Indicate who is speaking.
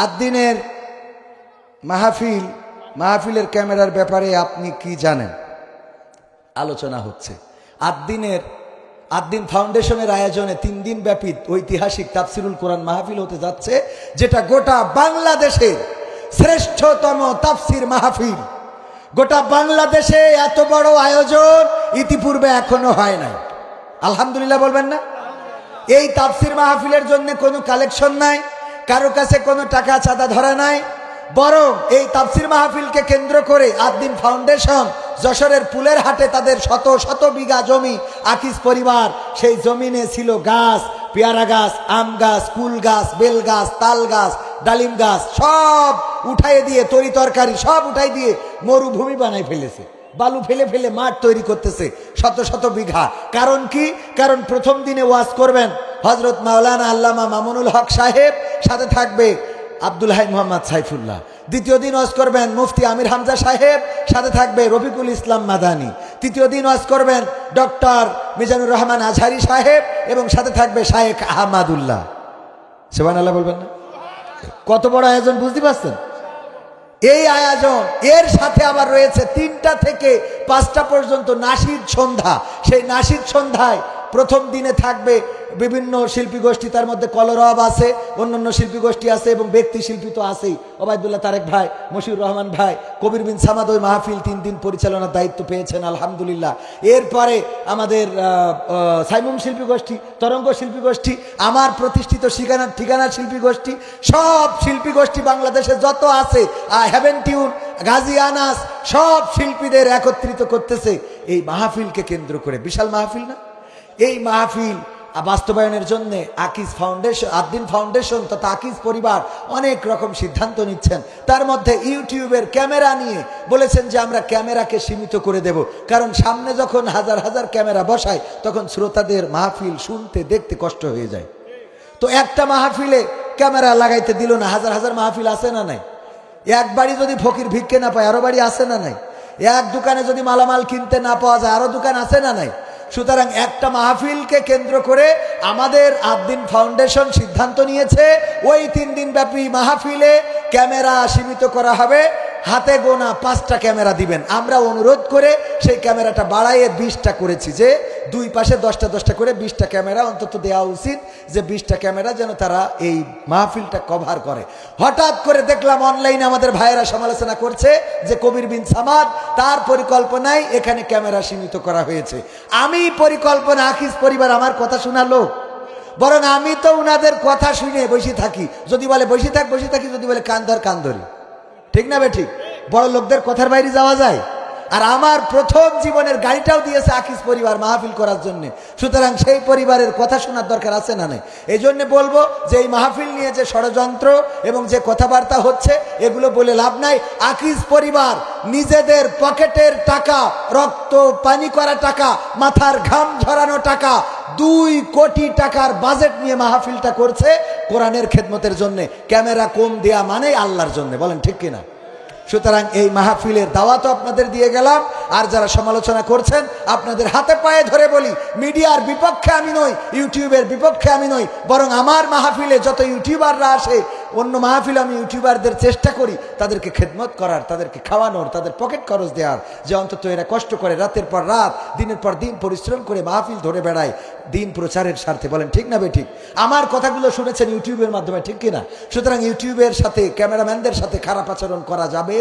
Speaker 1: আদ্দিনের মাহফিলের ক্যামেরার ব্যাপারে আপনি কি জানেন? আলোচনা হচ্ছে। আদ্দিন ফাউন্ডেশনের আয়োজনে 3 দিন ব্যাপী ঐতিহাসিক তাফসিরুল কোরআন মাহফিল হতে যাচ্ছে, যেটা গোটা বাংলাদেশের শ্রেষ্ঠতম তাফসির মাহফিল। গোটা বাংলাদেশে এত বড় আয়োজন ইতিপূর্বে এখনো হয় নাই। আলহামদুলিল্লাহ বলবেন না? এই তাফসির মাহফিলের জন্য কোনো কালেকশন নাই, কারো কাছে কোনো টাকা চাঁদা ধরা নাই, বরং এই তাফসির মাহফিলকে কেন্দ্র করে আদ্দিন ফাউন্ডেশন যশোরের পুলের হাটে তাদের শত শত বিঘা জমি, আকিজ পরিবার সেই জমিনে ছিল গাছ, পেয়ারা গাছ, আম গাছ, কুল গাছ, বেল গাছ, তাল গাছ, ডালিম গাছ, সব উঠাই দিয়ে তরি তরকারি সব উঠাই দিয়ে মরুভূমি বানাই ফেলেছে। বালু ফেলে ফেলে মাঠ তৈরি করতেছে শত শত বিঘা। কারণ কি? কারণ প্রথম দিনে ওয়াজ করবেন হজরত মাওলানা আল্লামা মামুনুল হক সাহেব, সাথে থাকবে আব্দুল হাই মোহাম্মদ সাইফুল্লাহ। দ্বিতীয় দিন ওয়াজ করবেন মুফতি আমির হামজা সাহেব, সাথে থাকবে রফিকুল ইসলাম মাদানী। তৃতীয় দিন ওয়াজ করবেন ডক্টর মিজানুর রহমান আজহারি সাহেব এবং সাথে থাকবে শায়েখ আহমাদুল্লাহ। সুবহানাল্লাহ বলবেন না? কত বড় আয়োজন বুঝতে পারছেন? এই আয়োজন এর সাথে আবার রয়েছে 3টা থেকে 5টা পর্যন্ত নাশিদ সন্ধ্যা। সেই নাশিদ সন্ধ্যায় প্রথম দিনে থাকবে বিভিন্ন শিল্পী গোষ্ঠী, তার মধ্যে কলরব আছে, অন্যান্য শিল্পী গোষ্ঠী আছে এবং ব্যক্তি শিল্পী তো আছেই। ওবায়দুল্লাহ তারেক ভাই, মশিউর রহমান ভাই, কবির বিন সামাদ ওই মাহফিল 3 দিন পরিচালনার দায়িত্ব পেয়েছেন, আলহামদুলিল্লাহ। এরপরে আমাদের সাইমুম শিল্পী গোষ্ঠী, তরঙ্গ শিল্পী গোষ্ঠী, আমার প্রতিষ্ঠিত ঠিকানার শিল্পী গোষ্ঠী, সব শিল্পী গোষ্ঠী বাংলাদেশে যত আছে, হেভেন টিউন, গাজী আনাস, সব শিল্পীদের একত্রিত করতেছে এই মাহফিলকে কেন্দ্র করে। বিশাল মাহফিল না? এই মাহফিল বাস্তবায়নের জন্য আদ্দিন ফাউন্ডেশন তথা আকিজ পরিবার অনেক রকম সিদ্ধান্ত নিচ্ছেন। তার মধ্যে ইউটিউবের ক্যামেরা নিয়ে বলেছেন যে আমরা ক্যামেরাকে সীমিত করে দেব, কারণ সামনে যখন হাজার হাজার ক্যামেরা বসায় তখন শ্রোতাদের মাহফিল শুনতে দেখতে কষ্ট হয়ে যায়। তো একটা মাহফিলে ক্যামেরা লাগাইতে দিল না, হাজার হাজার মাহফিল আছে না নাই? এক বাড়ি যদি ফকির ভিক্ষে না পায় আরো বাড়ি আছে না নাই? এক দোকানে যদি মালামাল কিনতে না পাওয়া যায় আরো দোকান আছে না নাই? সুতরাং একটা মাহফিলকে কেন্দ্র করে আমাদের আদ্দিন ফাউন্ডেশন সিদ্ধান্ত নিয়েছে ওই 3 দিন ব্যাপী মাহফিলে ক্যামেরা সীমিত করা হবে। হাতে গোনা 5টা ক্যামেরা দিবেন। আমরা অনুরোধ করে সেই ক্যামেরাটা বাড়াইয়ে 20টা করেছি, যে 2 পাশে 10টা 10টা করে 20টা ক্যামেরা অন্তত দেওয়া উচিত, যে 20টা ক্যামেরা যেন তারা এই মাহফিলটা কভার করে। হঠাৎ করে দেখলাম অনলাইনে আমাদের ভাইয়েরা সমালোচনা করছে যে কবির বিন সামাদ তার পরিকল্পনায় এখানে ক্যামেরা সীমিত করা হয়েছে। আমি পরিকল্পনা আকিজ পরিবার আমার কথা শোনালো, বরং আমি তো উনাদের কথা শুনে বসে থাকি। যদি বলে বসে থাকি, যদি বলে কান ধরি। ঠিক না বেঠিক? বড় লোকদের কথার বাইরে যাওয়া যায়? আর আমার প্রথম জীবনের গাড়িটাও দিয়েছে আকিজ পরিবার মাহফিল করার জন্য। সুতরাং সেই পরিবারের কথা শোনার দরকার আছে না নাই? এই জন্য বলবো যে এই মাহফিল নিয়ে যে ষড়যন্ত্র এবং যে কথাবার্তা হচ্ছে এগুলো বলে লাভ নাই। আকিজ পরিবার নিজেদের পকেটের টাকা, রক্ত পানি করা টাকা, মাথার ঘাম ঝরানো টাকা, 2 কোটি টাকার বাজেট নিয়ে মাহফিলটা করছে কোরআনের খেদমতের জন্য। ক্যামেরা কম দেয়া মানে আল্লাহর জন্য, বলেন ঠিক কিনা? সুতরাং এই মাহফিলের দাওয়াতও আপনাদের দিয়ে গেলাম। আর যারা সমালোচনা করছেন আপনাদের হাতে পায়ে ধরে বলি, মিডিয়ার বিপক্ষে আমি নই, ইউটিউবের বিপক্ষে আমি নই, বরং আমার মাহফিলে যত ইউটিউবাররা আসে, অন্য মাহফিলে আমি ইউটিউবারদের চেষ্টা করি তাদেরকে খেদমত করার, তাদেরকে খাওয়ানোর, তাদের পকেট খরচ দেওয়ার, যে অন্তত এরা কষ্ট করে রাতের পর রাত দিনের পর দিন পরিশ্রম করে মাহফিল ধরে বেড়ায় দিন প্রচারের স্বার্থে। বলেন ঠিক না বেঠিক? আমার কথাগুলো শুনেছেন ইউটিউবের মাধ্যমে, ঠিক কিনা? সুতরাং ইউটিউবের সাথে, ক্যামেরাম্যানদের সাথে খারাপ আচরণ করা যাবে